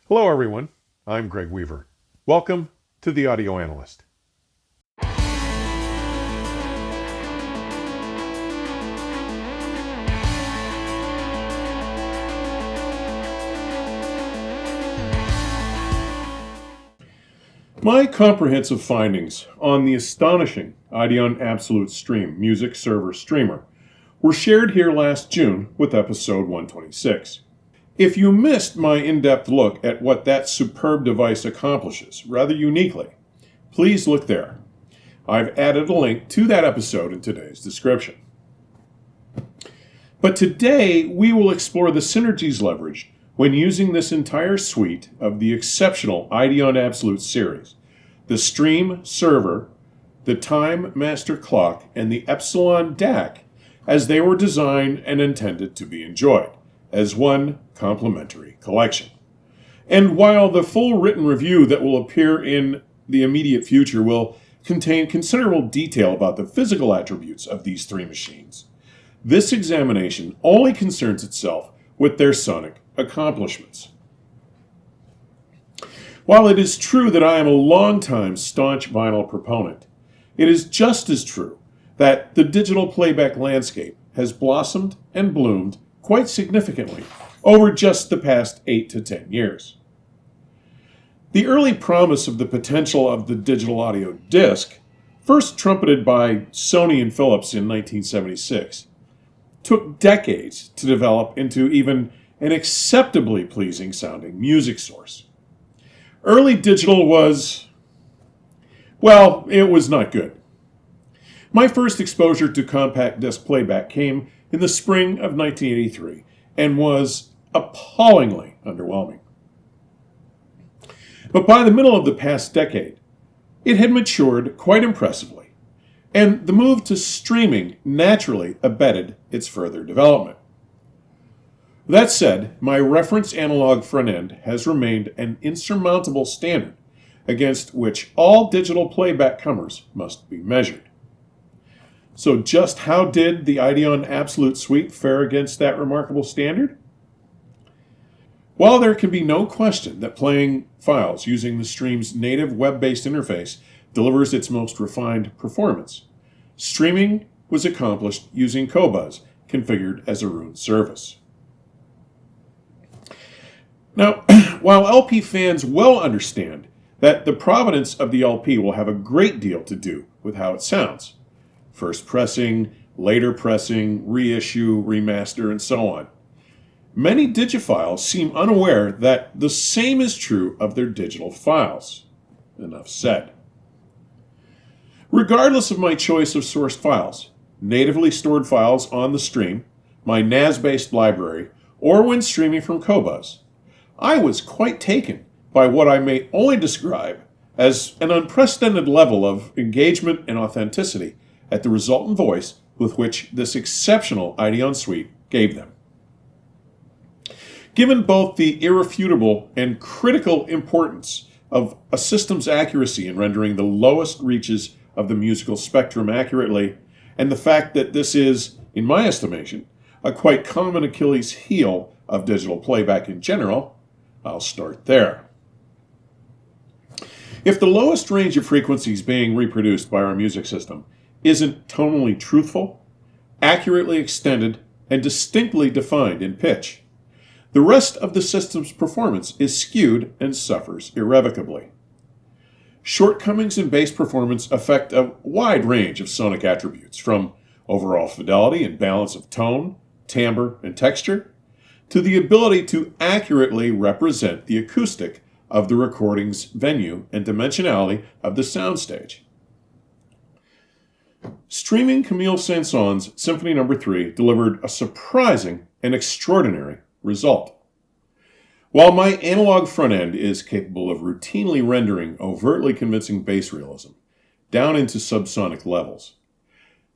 Hello everyone, I'm Greg Weaver. Welcome to the Audio Analyst. My comprehensive findings on the astonishing Ideon Absolute Stream music server streamer were shared here last June with episode 126. If you missed my in-depth look at what that superb device accomplishes rather uniquely, please look there. I've added a link to that episode in today's description. But today we will explore the synergies leveraged when using this entire suite of the exceptional Ideon Absolute series, the Stream Server, the Time Master Clock, and the Epsilon DAC, as they were designed and intended to be enjoyed, as one complementary collection. And while the full written review that will appear in the immediate future will contain considerable detail about the physical attributes of these three machines, this examination only concerns itself with their sonic accomplishments. While it is true that I am a longtime staunch vinyl proponent, it is just as true that the digital playback landscape has blossomed and bloomed quite significantly over just the past 8 to 10 years. The early promise of the potential of the digital audio disc, first trumpeted by Sony and Philips in 1976, took decades to develop into even an acceptably pleasing sounding music source. Early digital was, well, it was not good. My first exposure to compact disc playback came in the spring of 1983 and was appallingly underwhelming. But by the middle of the past decade, it had matured quite impressively, and the move to streaming naturally abetted its further development. That said, my reference analog front end has remained an insurmountable standard against which all digital playback comers must be measured. So just how did the Ideon Absolute Suite fare against that remarkable standard? While there can be no question that playing files using the stream's native web-based interface delivers its most refined performance, streaming was accomplished using Qobuz, configured as a Roon service. Now, while LP fans well understand that the provenance of the LP will have a great deal to do with how it sounds, first pressing, later pressing, reissue, remaster, and so on, many digiphiles seem unaware that the same is true of their digital files. Enough said. Regardless of my choice of sourced files, natively stored files on the stream, my NAS-based library, or when streaming from Qobuz, I was quite taken by what I may only describe as an unprecedented level of engagement and authenticity at the resultant voice with which this exceptional Ideon suite gave them. Given both the irrefutable and critical importance of a system's accuracy in rendering the lowest reaches of the musical spectrum accurately, and the fact that this is, in my estimation, a quite common Achilles heel of digital playback in general, I'll start there. If the lowest range of frequencies being reproduced by our music system isn't tonally truthful, accurately extended, and distinctly defined in pitch, the rest of the system's performance is skewed and suffers irrevocably. Shortcomings in bass performance affect a wide range of sonic attributes, from overall fidelity and balance of tone, timbre, and texture, to the ability to accurately represent the acoustic of the recording's venue and dimensionality of the soundstage. Streaming Camille Saint-Saëns' Symphony No. 3 delivered a surprising and extraordinary result. While my analog front end is capable of routinely rendering overtly convincing bass realism down into subsonic levels,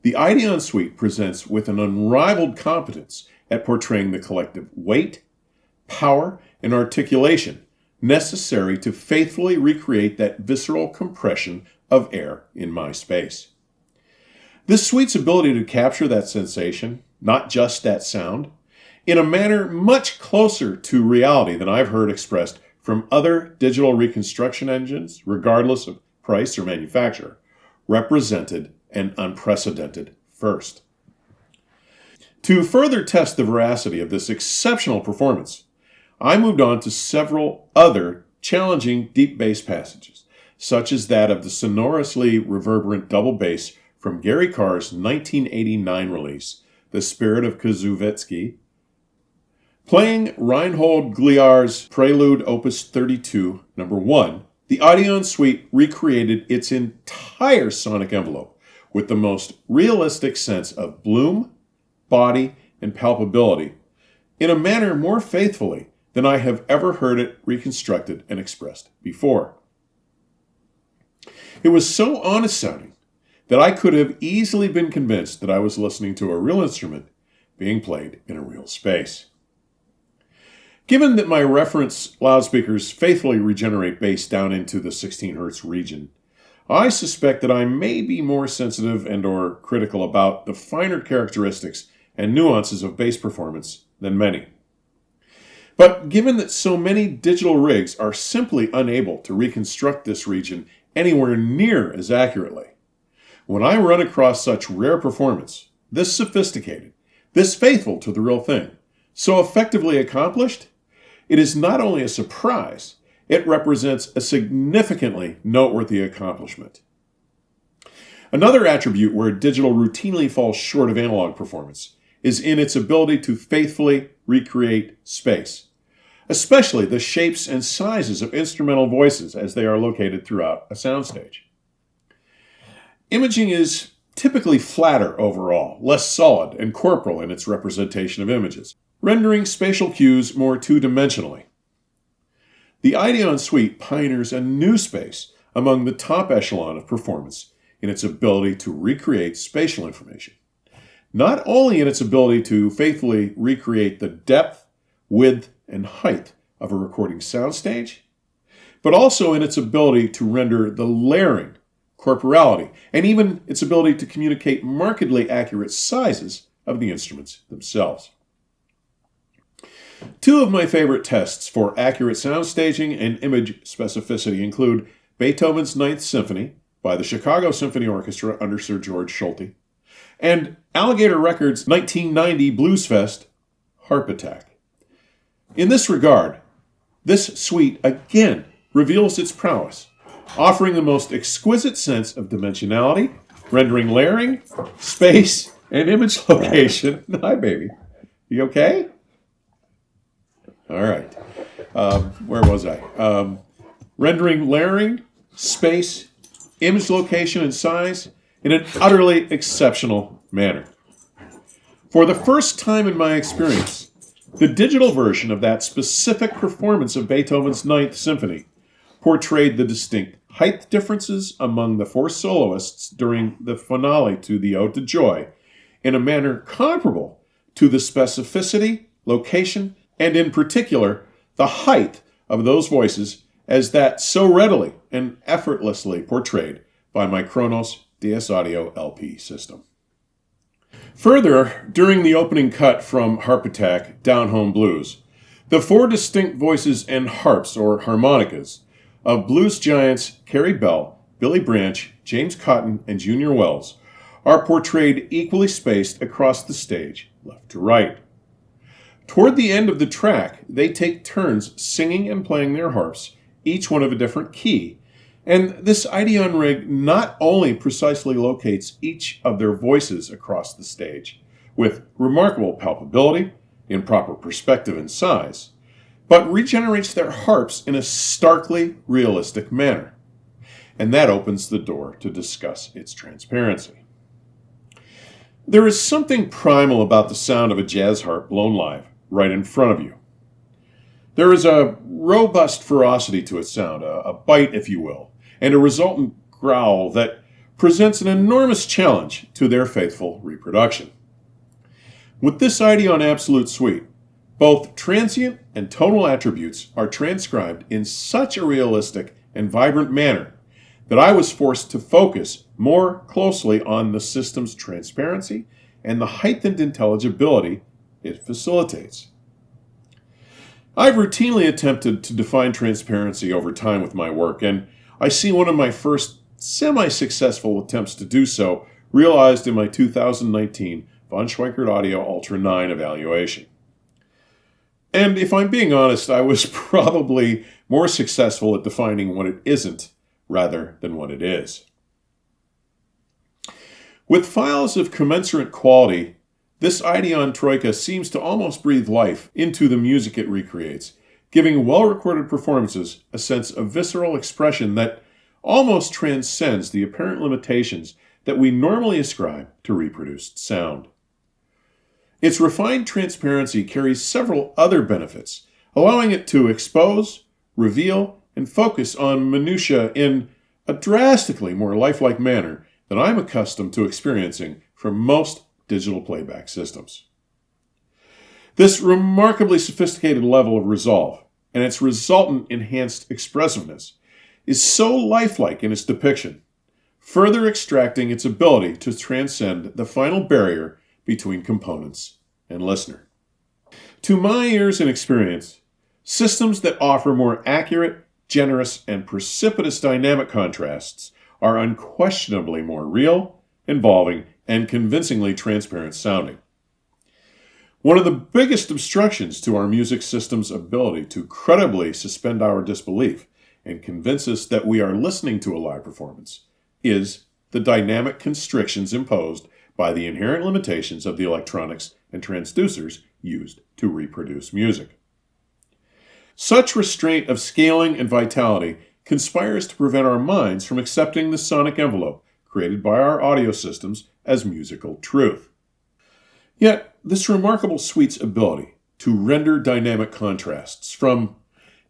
the Ideon suite presents with an unrivaled competence at portraying the collective weight, power, and articulation necessary to faithfully recreate that visceral compression of air in my space. This suite's ability to capture that sensation, not just that sound, in a manner much closer to reality than I've heard expressed from other digital reconstruction engines, regardless of price or manufacturer, represented an unprecedented first. To further test the veracity of this exceptional performance, I moved on to several other challenging deep bass passages, such as that of the sonorously reverberant double bass from Gary Carr's 1989 release, The Spirit of Kazouvetsky. Playing Reinhold Gliar's Prelude Opus 32, number 1, the Ideon Suite recreated its entire sonic envelope with the most realistic sense of bloom, body, and palpability in a manner more faithfully than I have ever heard it reconstructed and expressed before. It was so honest sounding that I could have easily been convinced that I was listening to a real instrument being played in a real space. Given that my reference loudspeakers faithfully regenerate bass down into the 16 Hz region, I suspect that I may be more sensitive and or critical about the finer characteristics and nuances of bass performance than many. But given that so many digital rigs are simply unable to reconstruct this region anywhere near as accurately, when I run across such rare performance, this sophisticated, this faithful to the real thing, so effectively accomplished, it is not only a surprise, it represents a significantly noteworthy accomplishment. Another attribute where digital routinely falls short of analog performance is in its ability to faithfully recreate space, especially the shapes and sizes of instrumental voices as they are located throughout a soundstage. Imaging is typically flatter overall, less solid and corporal in its representation of images, rendering spatial cues more two-dimensionally. The Ideon Suite pioneers a new space among the top echelon of performance in its ability to recreate spatial information, not only in its ability to faithfully recreate the depth, width, and height of a recording soundstage, but also in its ability to render the layering, corporality, and even its ability to communicate markedly accurate sizes of the instruments themselves. Two of my favorite tests for accurate sound staging and image specificity include Beethoven's Ninth Symphony by the Chicago Symphony Orchestra under Sir George Solti, and Alligator Records' 1990 Blues Fest, Harp Attack. In this regard, this suite again reveals its prowess, offering the most exquisite sense of dimensionality, rendering layering, space, and image location. Hi, baby. You okay? All right. Where was I? Rendering layering, space, image location, and size in an utterly exceptional manner. For the first time in my experience, the digital version of that specific performance of Beethoven's Ninth Symphony portrayed the distinct height differences among the four soloists during the finale to the Ode to Joy in a manner comparable to the specificity, location, and in particular, the height of those voices as that so readily and effortlessly portrayed by my Kronos DS Audio LP system. Further, during the opening cut from Harp Attack, Down Home Blues, the four distinct voices and harps, or harmonicas, of blues giants Carrie Bell, Billy Branch, James Cotton, and Junior Wells are portrayed equally spaced across the stage, left to right. Toward the end of the track, they take turns singing and playing their harps, each one of a different key, and this Ideon rig not only precisely locates each of their voices across the stage, with remarkable palpability, in proper perspective and size, but regenerates their harps in a starkly realistic manner. And that opens the door to discuss its transparency. There is something primal about the sound of a jazz harp blown live, right in front of you. There is a robust ferocity to its sound, a bite, if you will, and a resultant growl that presents an enormous challenge to their faithful reproduction. With this Ideon Absolute suite, both transient and tonal attributes are transcribed in such a realistic and vibrant manner that I was forced to focus more closely on the system's transparency and the heightened intelligibility it facilitates. I've routinely attempted to define transparency over time with my work, and I see one of my first semi-successful attempts to do so realized in my 2019 von Schweikert Audio Ultra 9 evaluation. And if I'm being honest, I was probably more successful at defining what it isn't rather than what it is. With files of commensurate quality, this Ideon Troika seems to almost breathe life into the music it recreates, giving well-recorded performances a sense of visceral expression that almost transcends the apparent limitations that we normally ascribe to reproduced sound. Its refined transparency carries several other benefits, allowing it to expose, reveal, and focus on minutiae in a drastically more lifelike manner than I'm accustomed to experiencing from most digital playback systems. This remarkably sophisticated level of resolve and its resultant enhanced expressiveness is so lifelike in its depiction, further extracting its ability to transcend the final barrier between components and listener. To my ears and experience, systems that offer more accurate, generous, and precipitous dynamic contrasts are unquestionably more real, involving, and convincingly transparent sounding. One of the biggest obstructions to our music system's ability to credibly suspend our disbelief and convince us that we are listening to a live performance is the dynamic constrictions imposed by the inherent limitations of the electronics and transducers used to reproduce music. Such restraint of scaling and vitality conspires to prevent our minds from accepting the sonic envelope created by our audio systems as musical truth. Yet, this remarkable suite's ability to render dynamic contrasts, from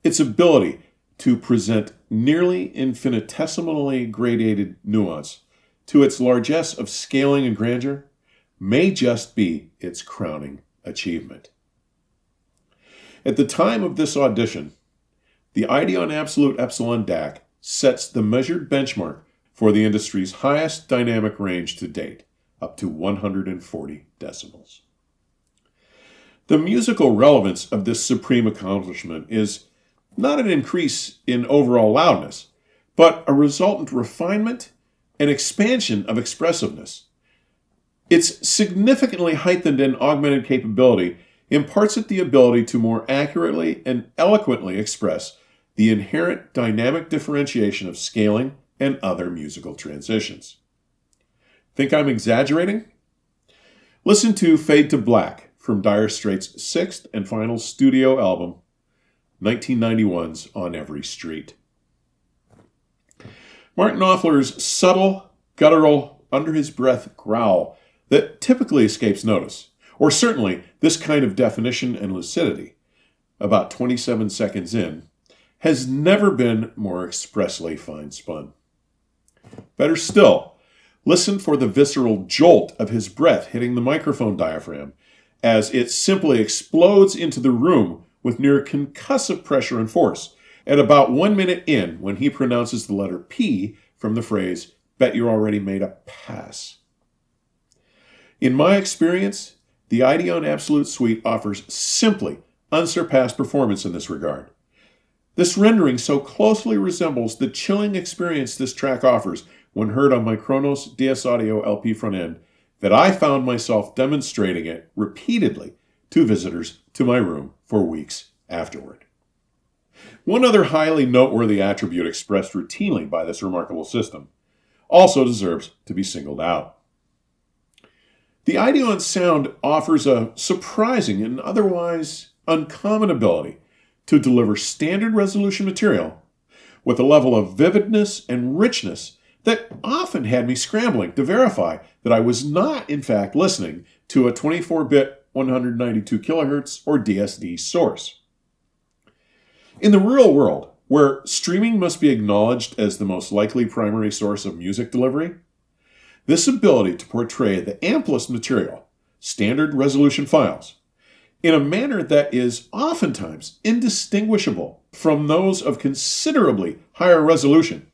its ability to present nearly infinitesimally gradated nuance to its largesse of scaling and grandeur, may just be its crowning achievement. At the time of this audition, the Ideon Absolute Epsilon DAC sets the measured benchmark for the industry's highest dynamic range to date, up to 140 decibels. The musical relevance of this supreme accomplishment is not an increase in overall loudness, but a resultant refinement and expansion of expressiveness. Its significantly heightened and augmented capability imparts it the ability to more accurately and eloquently express the inherent dynamic differentiation of scaling and other musical transitions. Think I'm exaggerating? Listen to Fade to Black from Dire Straits' sixth and final studio album, 1991's On Every Street. Martin Knopfler's subtle, guttural, under-his-breath growl that typically escapes notice, or certainly this kind of definition and lucidity, about 27 seconds in, has never been more expressly fine-spun. Better still, listen for the visceral jolt of his breath hitting the microphone diaphragm as it simply explodes into the room with near concussive pressure and force at about 1 minute in when he pronounces the letter P from the phrase, "Bet you already made a pass." In my experience, the Ideon Absolute Suite offers simply unsurpassed performance in this regard. This rendering so closely resembles the chilling experience this track offers when heard on my Kronos DS Audio LP front end that I found myself demonstrating it repeatedly to visitors to my room for weeks afterward. One other highly noteworthy attribute expressed routinely by this remarkable system also deserves to be singled out. The Ideon sound offers a surprising and otherwise uncommon ability to deliver standard resolution material with a level of vividness and richness that often had me scrambling to verify that I was not, in fact, listening to a 24-bit 192 kHz or DSD source. In the real world, where streaming must be acknowledged as the most likely primary source of music delivery, this ability to portray the amplest material, standard resolution files, in a manner that is oftentimes indistinguishable from those of considerably higher resolution,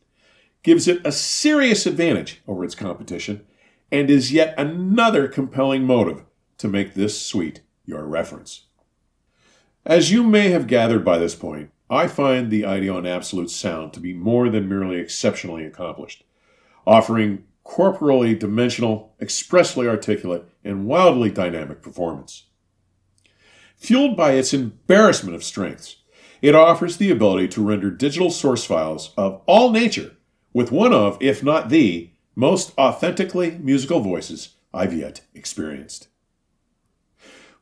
gives it a serious advantage over its competition and is yet another compelling motive to make this suite your reference. As you may have gathered by this point, I find the Ideon Absolute sound to be more than merely exceptionally accomplished, offering corporally dimensional, expressly articulate, and wildly dynamic performance. Fueled by its embarrassment of strengths, it offers the ability to render digital source files of all nature with one of, if not the, most authentically musical voices I've yet experienced.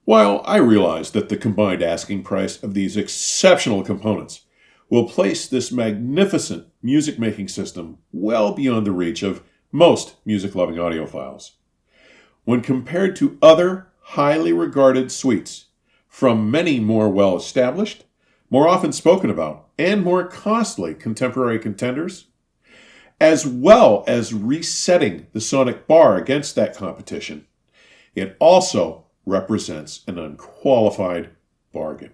While I realize that the combined asking price of these exceptional components will place this magnificent music-making system well beyond the reach of most music-loving audiophiles, when compared to other highly regarded suites from many more well-established, more often spoken about, and more costly contemporary contenders, as well as resetting the sonic bar against that competition, it also represents an unqualified bargain.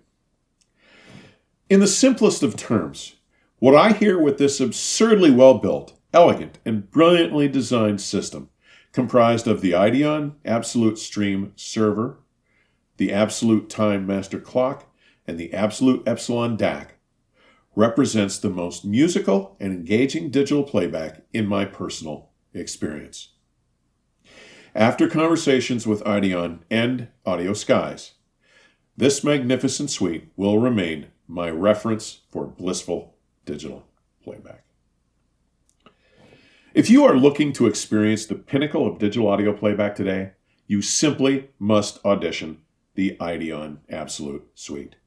In the simplest of terms, what I hear with this absurdly well-built, elegant, and brilliantly designed system, comprised of the Ideon Absolute Stream Server, the Absolute Time Master Clock, and the Absolute Epsilon DAC, represents the most musical and engaging digital playback in my personal experience. After conversations with Ideon and Audio Skies, this magnificent suite will remain my reference for blissful digital playback. If you are looking to experience the pinnacle of digital audio playback today, you simply must audition the Ideon Absolute suite.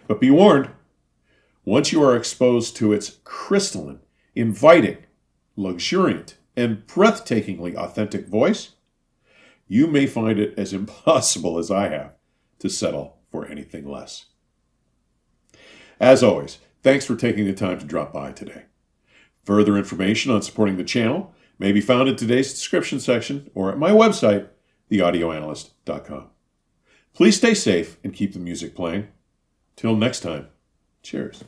But be warned, once you are exposed to its crystalline, inviting, luxuriant, and breathtakingly authentic voice, you may find it as impossible as I have to settle for anything less. As always, thanks for taking the time to drop by today. Further information on supporting the channel may be found in today's description section or at my website, theaudioanalyst.com. Please stay safe and keep the music playing. Till next time, cheers.